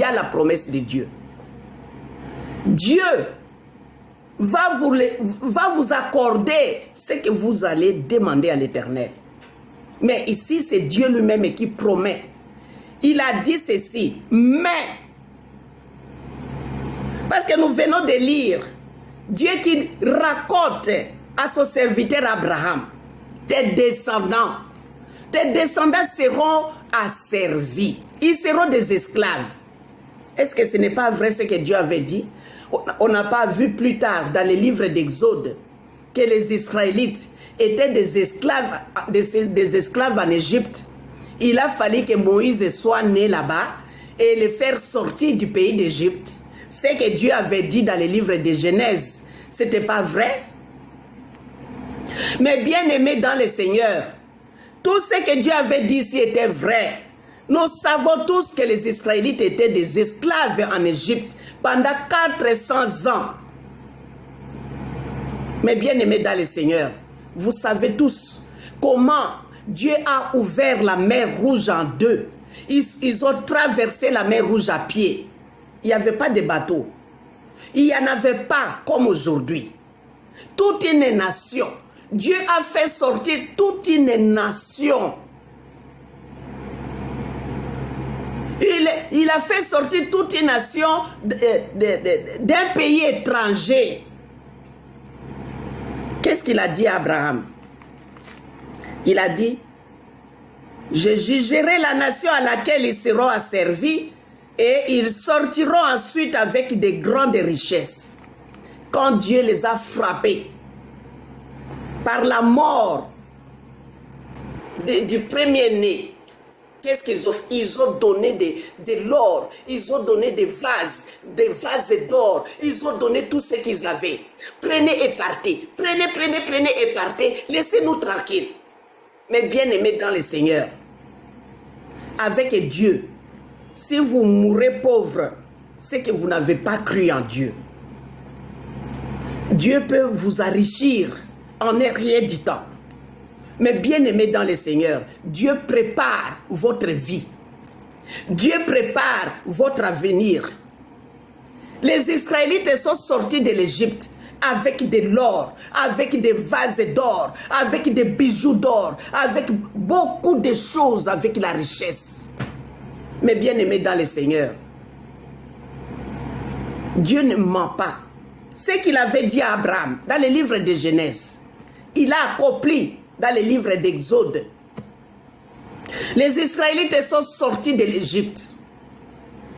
a la promesse de Dieu. Dieu va vous accorder ce que vous allez demander à l'Éternel. Mais ici, c'est Dieu lui-même qui promet. Il a dit ceci, mais, parce que nous venons de lire, Dieu qui raconte à son serviteur Abraham, tes descendants seront asservis, ils seront des esclaves. Est-ce que ce n'est pas vrai ce que Dieu avait dit? On n'a pas vu plus tard dans les livres d'Exode que les Israélites étaient des esclaves en Égypte. Il a fallu que Moïse soit né là-bas et les faire sortir du pays d'Égypte. Ce que Dieu avait dit dans les livres de Genèse, ce n'était pas vrai. Mais bien aimé dans le Seigneur, tout ce que Dieu avait dit ici était vrai. Nous savons tous que les Israélites étaient des esclaves en Égypte pendant 400 ans. Mais bien aimé dans le Seigneur, vous savez tous comment Dieu a ouvert la mer Rouge en deux. Ils ont traversé la mer Rouge à pied. Il n'y avait pas de bateau. Il n'y en avait pas comme aujourd'hui. Toute une nation. Dieu a fait sortir toute une nation. Il a fait sortir toute une nation d'un pays étranger. Qu'est-ce qu'il a dit à Abraham? Il a dit, je jugerai la nation à laquelle ils seront asservis et ils sortiront ensuite avec de grandes richesses. Quand Dieu les a frappés par la mort du premier-né, qu'est-ce qu'ils ont fait? Ils ont donné de l'or, ils ont donné des vases d'or, ils ont donné tout ce qu'ils avaient. Prenez et partez, prenez et partez, laissez-nous tranquilles. Mais bien aimés dans le Seigneur, avec Dieu, si vous mourrez pauvre, c'est que vous n'avez pas cru en Dieu. Dieu peut vous enrichir en un rien du temps. Mais bien aimé dans le Seigneur, Dieu prépare votre vie. Dieu prépare votre avenir. Les Israélites sont sortis de l'Égypte avec de l'or, avec des vases d'or, avec des bijoux d'or, avec beaucoup de choses, avec la richesse. Mais bien aimé dans le Seigneur, Dieu ne ment pas. Ce qu'il avait dit à Abraham dans le livre de Genèse, il a accompli dans le livre d'Exode. Les Israélites sont sortis de l'Égypte.